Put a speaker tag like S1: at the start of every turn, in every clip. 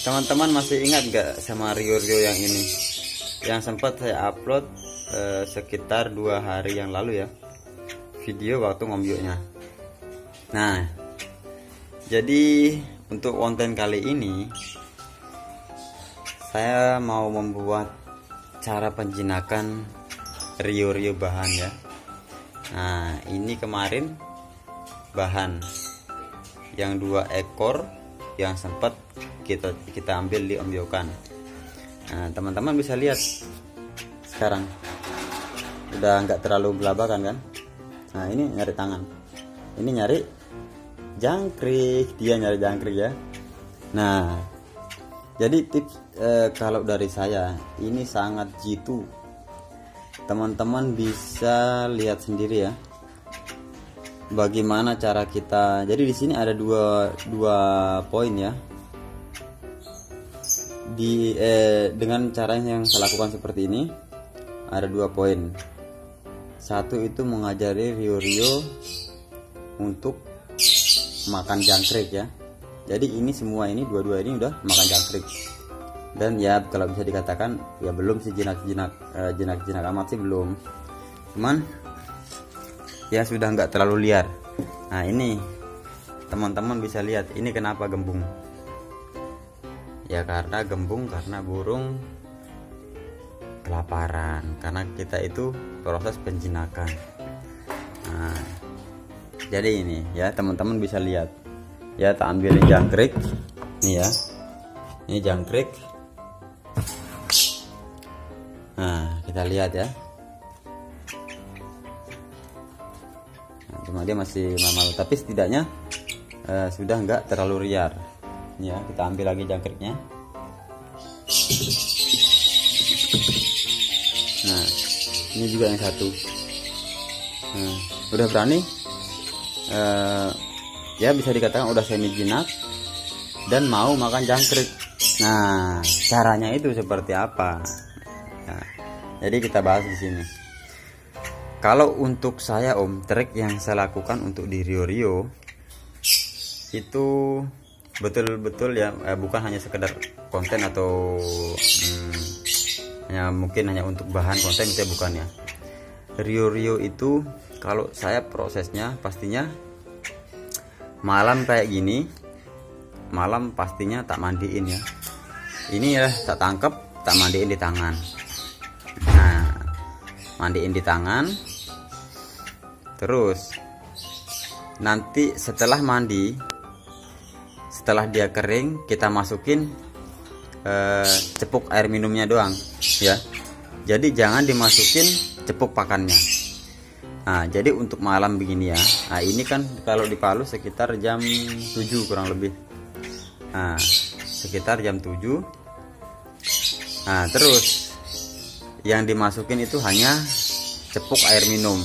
S1: Teman-teman masih ingat nggak sama Rio-Rio yang ini, yang sempat saya upload sekitar 2 hari yang lalu ya, video waktu ngombyoknya. Nah, jadi untuk konten kali ini saya mau membuat cara penjinakan Rio-Rio bahan ya. Nah, ini kemarin bahan yang 2 ekor yang sempat kita ambil di ombyokan. Nah, teman-teman bisa lihat sekarang udah nggak terlalu belabakan kan. Nah, ini nyari tangan, ini nyari jangkrik, dia nyari jangkrik ya. Nah, jadi tips kalau dari saya ini sangat jitu, teman-teman bisa lihat sendiri ya bagaimana cara kita. Jadi di sini ada dua poin ya. Dengan cara yang saya lakukan seperti ini ada 2 poin. Satu itu mengajari Rio-Rio untuk makan jangkrik ya. Jadi ini semua ini dua-dua ini udah makan jangkrik. Dan ya kalau bisa dikatakan ya belum sih jinak amat sih belum. Cuman ya sudah nggak terlalu liar. Nah, ini teman-teman bisa lihat ini kenapa gembung. Ya karena gembung karena burung kelaparan, karena kita itu proses penjinakan. Nah, jadi ini ya teman-teman bisa lihat ya, tak ambilin jangkrik nih ya, ini jangkrik. Nah, kita lihat ya. Nah, cuma dia masih normal, tapi setidaknya sudah nggak terlalu liar. Ya, kita ambil lagi jangkriknya. Nah, ini juga yang satu. Nah, udah berani. Ya bisa dikatakan udah semi jinak dan mau makan jangkrik. Nah, caranya itu seperti apa? Nah, jadi kita bahas di sini. Kalau untuk saya trik yang saya lakukan untuk di Rio-Rio itu betul-betul ya, bukan hanya sekedar konten atau ya mungkin hanya untuk bahan konten itu bukan ya. Rio-Rio itu kalau saya prosesnya pastinya malam kayak gini, malam pastinya tak mandiin ya. Ini ya tak tangkep, tak mandiin di tangan. Nah, mandiin di tangan. Terus nanti setelah mandi, setelah dia kering, kita masukin cepuk air minumnya doang ya. Jadi jangan dimasukin cepuk pakannya. Nah, jadi untuk malam begini ya. Nah, ini kan kalau di Palu sekitar jam 7 kurang lebih. Nah, sekitar jam 7. Nah, terus yang dimasukin itu hanya cepuk air minum.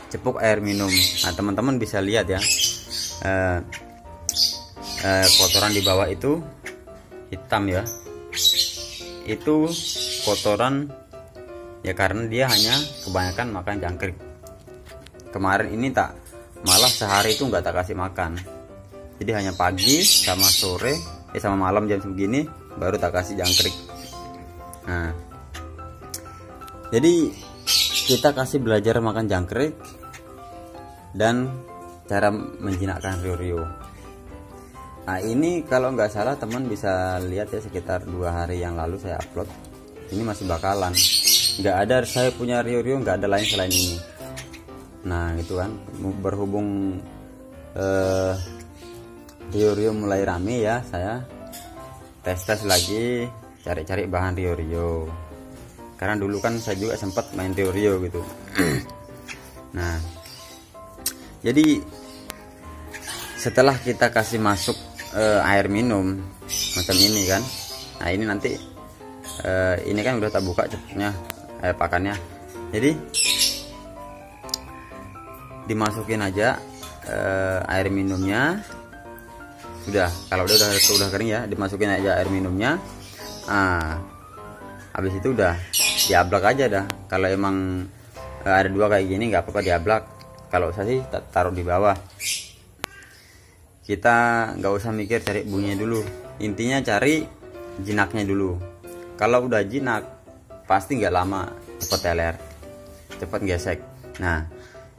S1: Cepuk air minum. Nah, teman-teman bisa lihat ya. Kotoran di bawah itu hitam ya, itu kotoran ya karena dia hanya kebanyakan makan jangkrik. Kemarin ini malah sehari itu nggak tak kasih makan, jadi hanya pagi sama sore sama malam jam segini baru tak kasih jangkrik. Nah, jadi kita kasih belajar makan jangkrik dan cara menjinakkan Rio-Rio. Nah, ini kalau nggak salah teman bisa lihat ya, sekitar 2 hari yang lalu saya upload. Ini masih bakalan, nggak ada, saya punya Rio-Rio nggak ada lain selain ini. Nah, itu kan berhubung Rio-Rio mulai rame ya, saya tes lagi cari-cari bahan Rio-Rio. Karena dulu kan saya juga sempat main Rio-Rio gitu. Nah, jadi setelah kita kasih masuk air minum macam ini kan. Nah, ini nanti ini kan udah tak buka cepuknya pakannya. Jadi dimasukin aja air minumnya. Sudah, kalau udah kering ya, dimasukin aja air minumnya. Nah, habis itu udah diablak aja dah. Kalau emang ada 2 kayak gini nggak apa-apa diablak. Kalau saya sih taruh di bawah. kita nggak usah mikir cari bunyinya dulu, intinya cari jinaknya dulu. Kalau udah jinak pasti nggak lama cepet teler, cepet gesek. Nah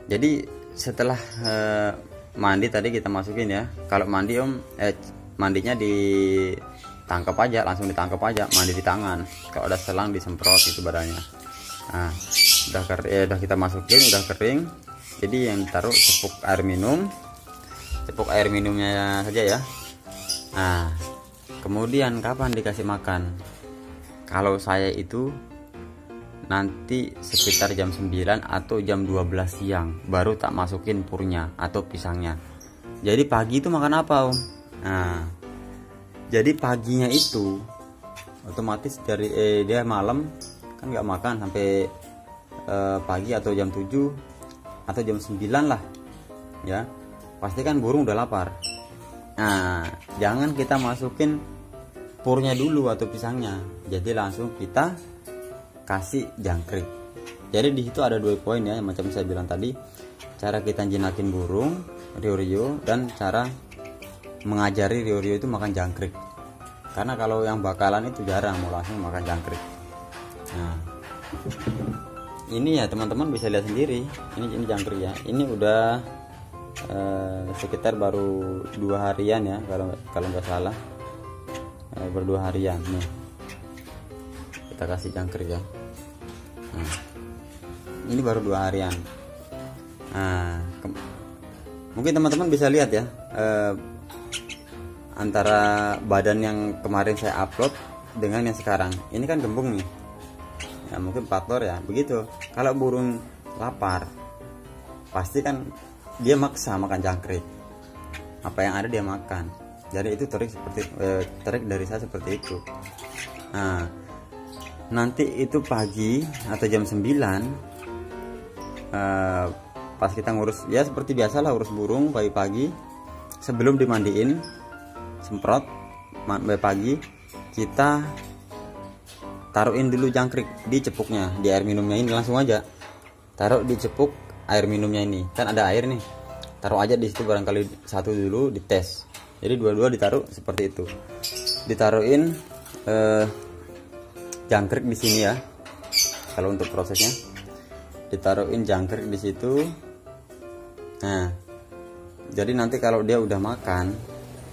S1: jadi setelah mandi tadi kita masukin ya. Kalau mandi mandinya ditangkap aja, langsung ditangkap aja, mandi di tangan. Kalau ada selang disemprot itu badannya. Nah udah kita masukin, udah kering. Jadi yang taruh cepuk air minumnya saja ya. Nah kemudian kapan dikasih makan? Kalau saya itu nanti sekitar jam 9 atau jam 12 siang baru tak masukin purnya atau pisangnya. Jadi pagi itu makan apa, Om? Nah jadi paginya itu otomatis dari dia malam kan nggak makan sampai pagi atau jam 7 atau jam 9 lah ya, pasti kan burung udah lapar. Nah jangan kita masukin purnya dulu atau pisangnya, jadi langsung kita kasih jangkrik. Jadi di situ ada 2 poin ya, macam saya bilang tadi, cara kita jinakin burung rio-rio dan cara mengajari rio-rio itu makan jangkrik. Karena kalau yang bakalan itu jarang mau langsung makan jangkrik. Nah ini ya teman-teman bisa lihat sendiri, ini jangkrik ya. Ini udah sekitar baru 2 harian ya, kalau nggak salah baru 2 harian nih kita kasih jangkrik ya. Nah, ini baru 2 harian. Nah mungkin teman-teman bisa lihat ya, antara badan yang kemarin saya upload dengan yang sekarang. Ini kan gembung nih ya, mungkin faktor ya begitu. Kalau burung lapar pasti kan dia maksa makan jangkrik, apa yang ada dia makan. Jadi itu trik dari saya seperti itu. Nah nanti itu pagi atau jam 9 pas kita ngurus ya seperti biasalah urus burung pagi-pagi, sebelum dimandiin semprot pagi kita taruhin dulu jangkrik di cepuknya, di air minumnya ini. Langsung aja taruh di cepuk air minumnya ini, kan ada air nih, taruh aja di situ, barangkali satu dulu dites. Jadi dua-dua ditaruh seperti itu, ditaruhin jangkrik di sini ya. Kalau untuk prosesnya ditaruhin jangkrik di situ. Nah jadi nanti kalau dia udah makan,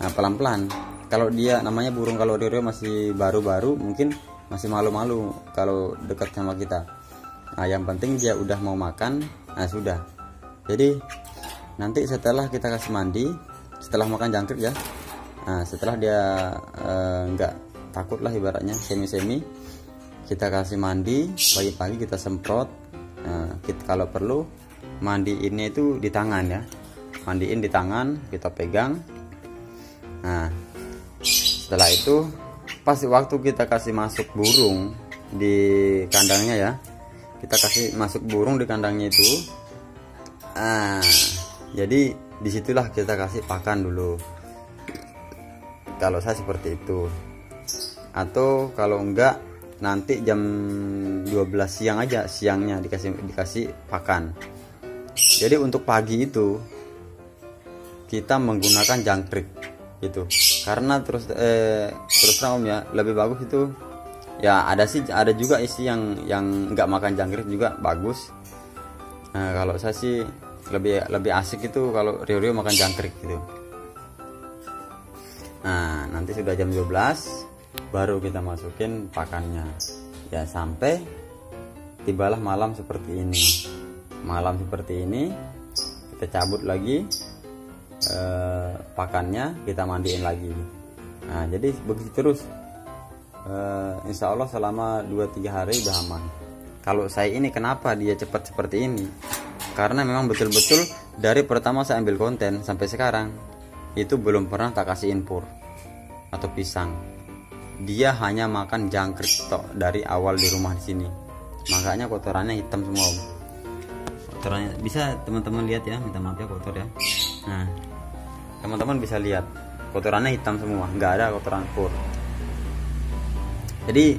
S1: nah pelan-pelan. Kalau dia namanya burung, kalau rio-rio masih baru-baru mungkin masih malu-malu kalau dekat sama kita. Nah yang penting dia udah mau makan, nah sudah. Jadi nanti setelah kita kasih mandi, setelah makan jangkrik ya, nah setelah dia nggak takut lah ibaratnya, semi-semi, kita kasih mandi pagi-pagi, kita semprot. Nah, kalau perlu mandiinnya itu di tangan ya, mandiin di tangan, kita pegang. Nah setelah itu pas waktu kita kasih masuk burung di kandangnya ya, kita kasih masuk burung di kandangnya itu. Jadi disitulah kita kasih pakan dulu, kalau saya seperti itu. Atau kalau enggak nanti jam 12 siang aja, siangnya dikasih pakan. Jadi untuk pagi itu kita menggunakan jangkrik gitu, karena terus terang Om ya, lebih bagus itu ya. Ada juga isi yang nggak makan jangkrik juga bagus. Nah kalau saya sih lebih asik itu kalau rio-rio makan jangkrik gitu. Nah nanti sudah jam 12 baru kita masukin pakannya ya, sampai tibalah malam seperti ini. Malam seperti ini kita cabut lagi pakannya, kita mandiin lagi. Nah jadi begitu terus, insya Allah selama 2-3 hari udah aman. Kalau saya ini kenapa dia cepat seperti ini, karena memang betul-betul dari pertama saya ambil konten sampai sekarang itu belum pernah tak kasih impor atau pisang. Dia hanya makan jangkrik tok dari awal di rumah di sini. Makanya kotorannya hitam semua Om. Kotorannya bisa teman-teman lihat ya, minta maaf ya kotor ya. Nah teman-teman bisa lihat kotorannya hitam semua, nggak ada kotoran pur. Jadi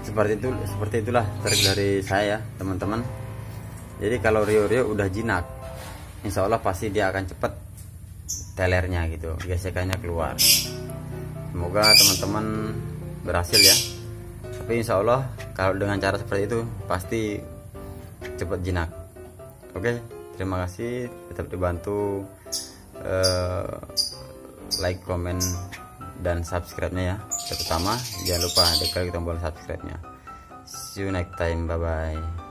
S1: seperti itulah trik dari saya teman-teman. Jadi kalau rio-rio udah jinak, insya Allah pasti dia akan cepat telernya gitu, gesekannya keluar. Semoga teman-teman berhasil ya. Tapi insya Allah kalau dengan cara seperti itu pasti cepat jinak. Oke, terima kasih, tetap dibantu like, komen, dan subscribe-nya ya. Terutama jangan lupa klik tombol subscribe-nya. See you next time, bye bye.